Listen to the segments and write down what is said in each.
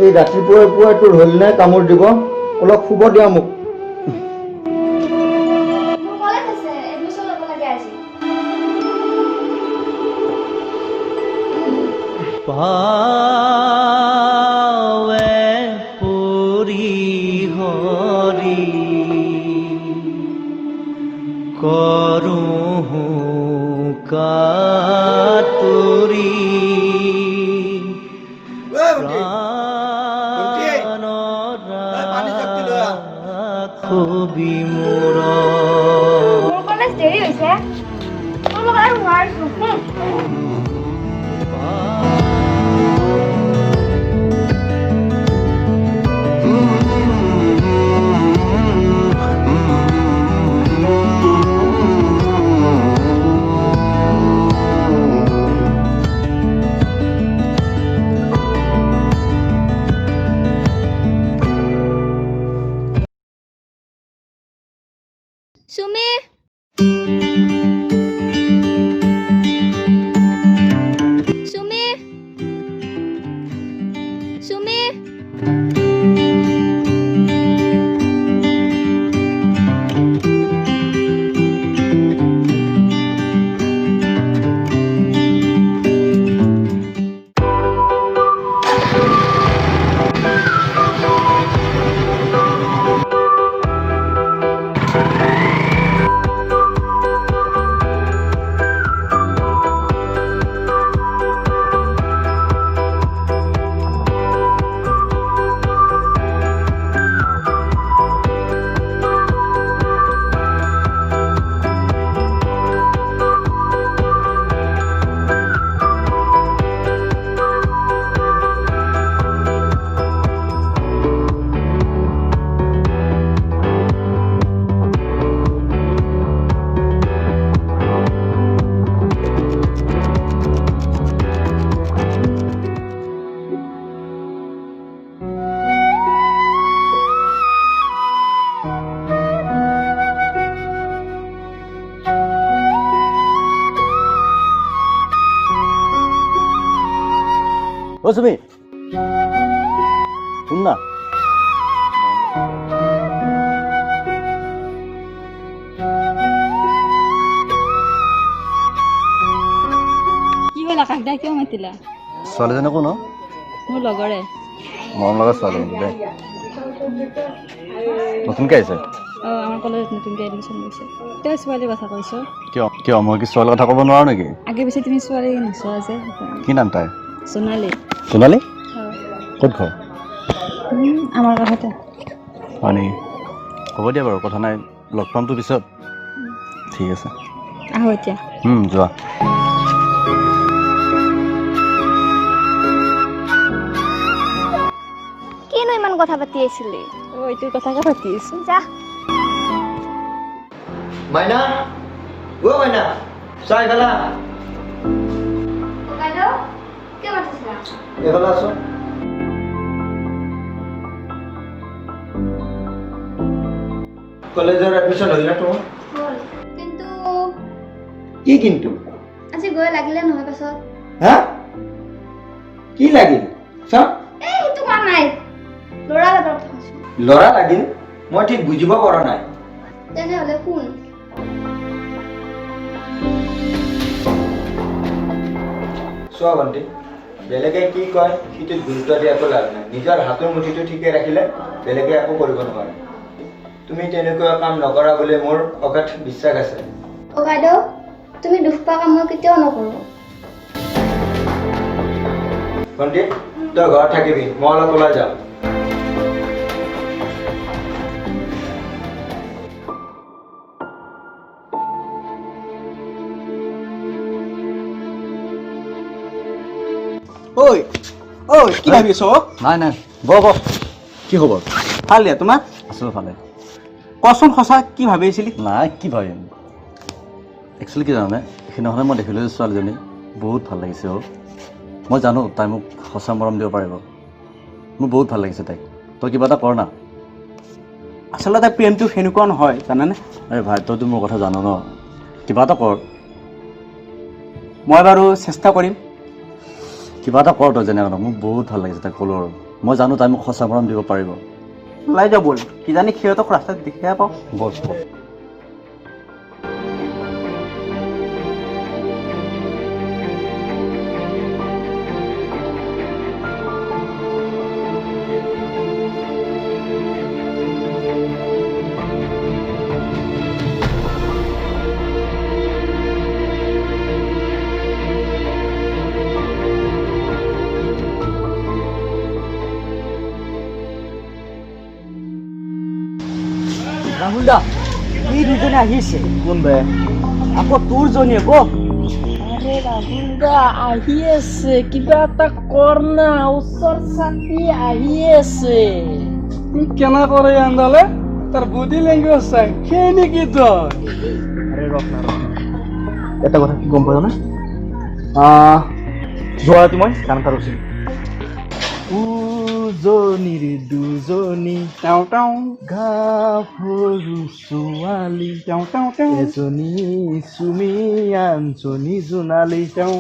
এই ৰাতিপুৱাই পুৱাই তোৰ হ'ল নে কামোৰ দিব? অলপ শুব দিয়া মোক। মোৰ কলেজ আছে, এডমিশ্যন ল'ব লাগে আজি। পাৱে পুৰি হৰি কৰোঁ কাতুৰি খুবি মোৰ কলেজ দেৰি হৈছে, তোৰ লগত আৰু নোৱাৰিছোঁ। সুমি সুমি সুমি অ সুমি শুন না। কি হ'ল আকাশ দা, কিয় মাতিলা? ছোৱালীজনী কোন? মোৰ লগৰে। মৰম লগা ছোৱালী কিন্তু দেই, নতুনকৈ আহিছে। আমাৰ কলেজত নতুনকৈ এডমিশ্যন লৈছে। তই ছোৱালীৰ কথা কৈছ? কিয় কিয় মই কি ছোৱালীৰ কথা ক'ব নোৱাৰো নেকি? আগে পিছে তুমি ছোৱালী নোচোৱা যে। কি নাম তাই? সোণালী। সোণালী? ক'ত ঘৰ? আমাৰ কাষতে। হয় নেকি? হ'ব দিয়া বাৰু, কথা নাই, লগ পামতো পিছত। ঠিক আছে, আহো এতিয়া। যোৱা। কিনো ইমান কথা পাতি আছিলি? এইটোৰ কথাকে পাতি আছো। যা। মাইনা, অ মাইনা, চাহ খালা? ককাইদেউ, কিয় মাতিছিলা? এইফালে আছো। কলেজৰ এডমিশ্যন হ'ল না তোমাৰ? হ'ল, কিন্তু কি কিন্তু? আজি গৈ লাগিলে নহয় পাছত। হা? কি লাগিল? চাওক সেইটো কোৱা নাই, ল'ৰা লগৰ কথা কৈছো। ল'ৰা লাগিল? মই ঠিক বুজিব পৰা নাই। তেনেহ'লে শুন। চোৱা ভণ্টি, বেলেগে কি কয় সেইটোত গুৰুত্ব দি একো লাভ নাই। নিজৰ হাতৰ মুঠিটো ঠিকে ৰাখিলে বেলেগে একো কৰিব নোৱাৰে। তুমি তেনেকুৱা কাম নকৰা বুলি মোৰ অগাধ বিশ্বাস আছে। ককাইদেউ, তুমি দুখ পোৱা কাম মই কেতিয়াও নকৰোঁ। ভণ্টি, তই ঘৰত থাকিবি, মই অলপ ওলাই যাম। ঐ ঐ কি ভাবি আছ? নাই নাই, কি খবৰ? ভাল দিয়া তোমাৰ? আছোঁ ভালে। কচোন সঁচা, কি ভাবি আছিলি? নাই কি ভাবিম, একচুৱেলি কি জানানে, সেইদিনাখনে মই দেখিলোঁ যে ছোৱালীজনী বহুত ভাল লাগিছে। মই জানো তাই মোক সঁচা মৰম দিব পাৰিব। মোৰ বহুত ভাল লাগিছে তাইক। তই কিবা এটা কৰ না। আচলতে প্ৰেমটো সেনেকুৱা নহয় জানানে। আৰে ভাই, তইতো মোৰ কথা জানো ন, কিবা এটা কৰ। মই বাৰু চেষ্টা কৰিম। কিবা এটা কৰ তই, যেনে মোক বহুত ভাল লাগিছে তাইক ক'লো আৰু। মই জানো তাই মোক সঁচা মৰম দিব পাৰিব। ওলাই যাওঁ ব'ল, কিজানি সিহঁতক ৰাস্তাত দেখিহে পাওঁ। বল বল। ৰাহুল দা, এই দুজনে আহিছে। কোন বে? আকৌ তোৰ জনীয়ে ক। আৰে ৰাহুল দা আহি আছে, কিবা এটা কৰ না, ওচৰ চাপি আহি আছে। কেনা কৰে আন্দালে তাৰ বডি লেংগুৱেজ চাই সেই নেকি তই? আৰে ৰখ না ৰখ না, এটা কথা কি গম পাওঁ না, যোৱা ৰাতি মই গান এটা ৰচিলোঁ। উজনিৰ দুজনী তেওঁ তেওঁ গাভৰু ছোৱালী তেওঁ তেওঁ তেওঁ এজনী চুমি আনজনী জোনালী তেওঁ।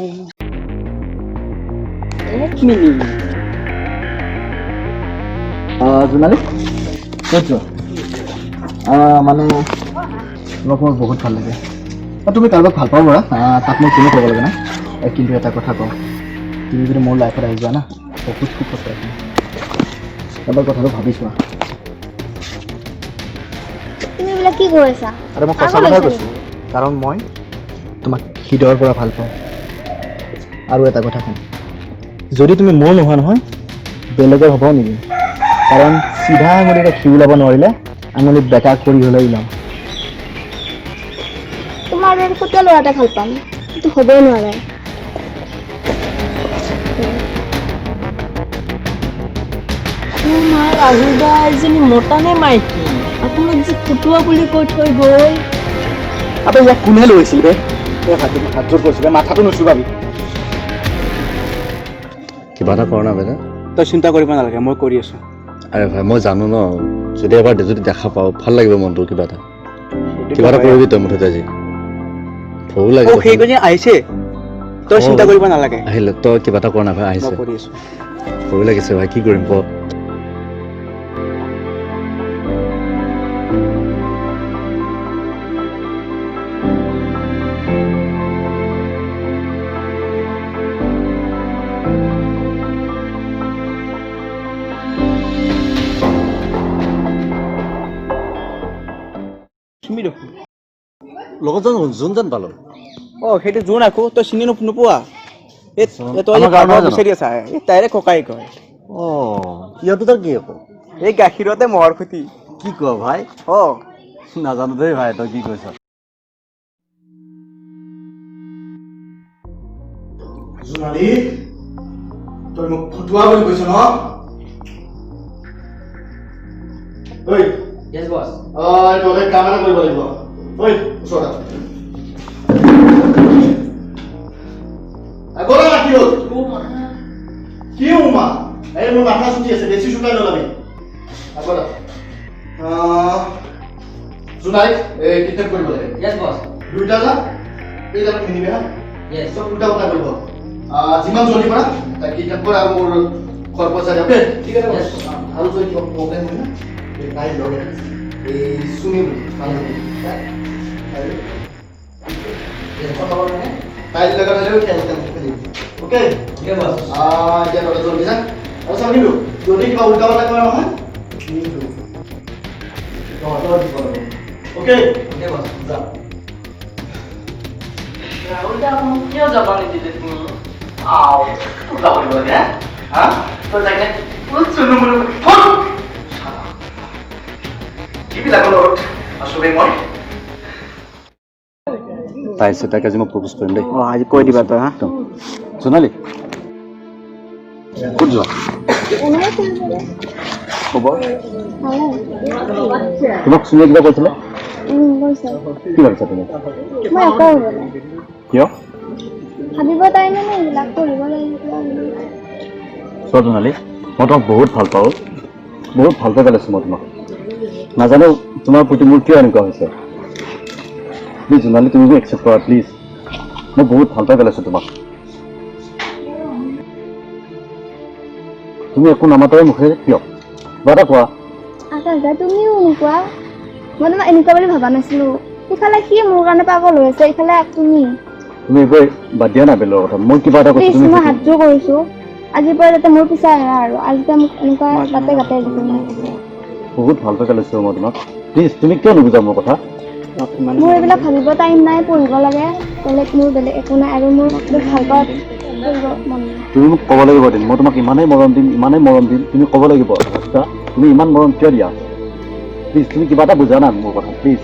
এক মিনিট, জোনালী ক'ত যোৱা? মানে তোমাক মোৰ বহুত ভাল লাগে। তুমি কাৰোবাক ভাল পাব পাৰা, তাক মই কোনো ক'ব লাগে নাই। কিন্তু এটা কথা কওঁ, তুমি যদি মোৰ লাইফত আহি যোৱা না, বহুত খুব কথা ৰাখিম। এবাৰ কথাটো ভাবি চোৱা। তুমি এইবিলাক কি কৈ আছা? আৰু মই সঁচা কথাই কৈছোঁ, কাৰণ মই তোমাক হৃদয়ৰ পৰা ভাল পাওঁ। আৰু এটা কথা কওঁ, যদি তুমি মোৰ নোহোৱা নহয়, বেলেগৰ হ'ব নেকি? কাৰণ চিধা আঙুলিৰে ঘিউ ওলাব নোৱাৰিলে আঙুলিত বেকা কৰি হ'লে ওলাম। তোমাৰ দৰে ক'তে ল'ৰা এটা ভাল পাম, সেইটো হ'বই নোৱাৰে। তোমাৰ ৰাহুল দা এজনী মতা নে মাইকী? আপোনাক যে ফুটুৱা বুলি কৈ থৈ গ'ল। আবে ইয়াক কোনে লৈছিল বে? এই হাত জোৰ কৰিছিলে, মাথাটো নুচুবাবি। কিবা এটা কৰ না বেটা। তই চিন্তা কৰিব নালাগে, মই কৰি আছোঁ। আৰে ভাই মই জানো ন, যদি এবাৰ যদি দেখা পাওঁ ভাল লাগিব মনটো। কিবা এটা কৰিবি তই মুঠতে আজি। ভয়ো লাগে। সেইজনী আহিছে, তই চিন্তা কৰিব নালাগে, আহিলে তই কিবা এটা কৰ না ভাই। মই আহিছে, কৰি আছোঁ। ভয়ো লাগিছে ভাই, কি কৰিম ক। তুমি দেখোন লগতজন যোনজন পালো। সেইটো জোন আকৌ তই চিনি নোপোৱা? তই আমাৰ গাঁৱৰ নহয় জানো? বিচাৰি আছা, এই তাইৰে ককাই কয়। সিহঁতো তাৰ কি আকৌ? এই গাখীৰতে মহৰ খুটি। কি ক ভাই? নাজানো দেই ভাই, তই কি কৈছ? জোনালী, তই মোক ফটুৱা বুলি কৈছ ন? ঐ, এইটো হ'লে কাম এটা কৰিব লাগিব। ঐ, ওচৰত গ'লা না, কি হ'ল? কি উমা? এই মোৰ মাথা চুটি আছে, বেছি চুটাই নলাবি। জোনালীক কিডনেপ কৰিব লাগে। দুইটা যা, এইডাল মিনিবি হা। চব উল্টা উল্টা কৰিব। যিমান জলদি পাৰা তাক কিডনেপ কৰা আৰু মোৰ ঘৰ পইচা দিয়া। অ'কে, ঠিক আছে। আৰু যদি কিবা প্ৰব্লেম হয় না, তাই লগে এই চুমি বুলি তাইৰ লগত হ'লেও খেলিম। অ'কে, এতিয়া ল'ৰা জলদি যা। আৰু চাব কিন্তু যদি কিবা উল্টা পাল্টা কৰা নহয়, অ'কে যা। ৰাহুল দা মোক কিয় যাব নিদিলে তুমি? যাব দিব লাগে হা? তই যাই যিবিলাকৰ লগত আছোৱেই মই। পাইছে তাক আজি মই প্ৰপ'জ কৰিম দেই। আজি কৈ দিবা তই হা। জোনালী ক'ত যোৱা? এনেই ফুৰিবলৈ। খবৰ ভালে। তোমাক চুমিয়ে কিবা কৈছিলে? কৈছে। কি ভাবিছা তুমি? মই একো হ'বলৈ। কিয়? ভাবিব টাইম নাই, এইবিলাক কৰিব লাগিব। চোৱা জোনালী, মই তোমাক বহুত ভাল পাওঁ, বহুত ভালকৈ পেলাইছোঁ মই তোমাক। নাজানো তোমাৰ প্ৰতি মোৰ কিয় এনেকুৱা হৈছে। প্লিজ জোনালী, তুমি মোক একচেপ্ট কৰা প্লিজ। মই বহুত ভাল পাই পেলাইছোঁ তোমাক। তুমি একো নামাতৰে মুখেৰে কিয় কিবা এটা কোৱা আকাশ দা তুমিও নোকোৱা মই তোমাক এনেকুৱা বুলি ভবা নাছিলো ইফালে সি মোৰ কাৰণে পাগল হৈ আছে ইফালে তুমি এইবোৰ বাদ দিয়া না বেলৰ কথা মই কিবা এটা কৈছো প্লিজ তুমি মই হাত জোৰ কৰিছো আজিৰ পৰা যাতে মোৰ পিছা আহে আৰু আজি মোক এনেকুৱা গাতে গাতে দিব বহুত ভাল পাই লৈছো মই তোমাক প্লিজ তুমি কিয় নুবুজা মোৰ কথা মোৰ এইবিলাক ভাবিব টাইম নাই পঢ়িব লাগে বেলেগ একো নাই আৰু মোৰ ভাল পোৱা পঢ়িব মন নাই তুমি মোক ক'ব লাগিব দিম মই তোমাক ইমানেই মৰম দিম তুমি ক'ব লাগিব আচ্ছা তুমি ইমান মৰম কিয় দিয়া প্লিজ তুমি কিবা এটা বুজা না মোৰ কথা প্লিজ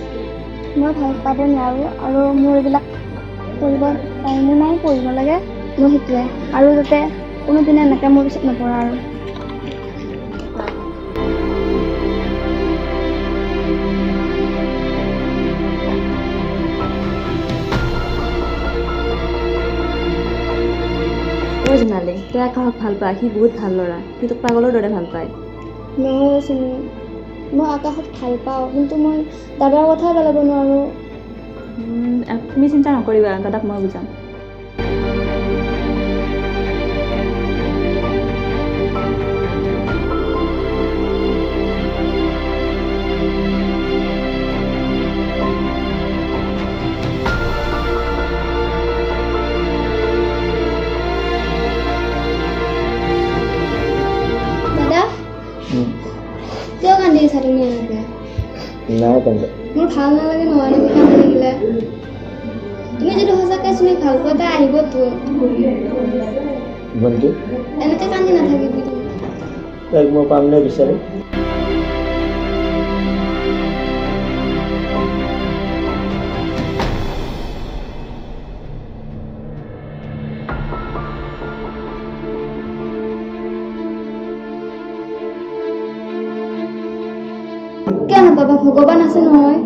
মই ভাল পাব নোৱাৰো আৰু মোৰ এইবিলাক পঢ়িব টাইমো নাই পঢ়িব লাগে মই সেইটোৱে আৰু যাতে কোনোদিনে এনেকৈ মোৰ পিছত নপৰা আৰু ঐ জোনালী তই আকাশক ভাল পা সি বহুত ভাল ল'ৰা সি তোক পাগলৰ দৰে ভাল পায় নহয় চিনি মই আকাশক ভাল পাওঁ কিন্তু মই দাদাৰ কথা পেলাব নোৱাৰোঁ তুমি চিন্তা নকৰিবা দাদাক মই বুজাম দাদা কিয় কান্দি আছা তুমি এনেকৈ নাই কান্দে মোৰ ভাল নালাগে নহয় এনেকৈ কান্দি থাকিলে তুমি যদি সঁচাকৈ চিনি ভাল পোৱা তাই আহিবতো ভণ্টি এনেকৈ কান্দি নাথাকিবি তুমি তাইক মই পাম নে বিচাৰি কিয় নাপাবা ভগৱান আছে নহয়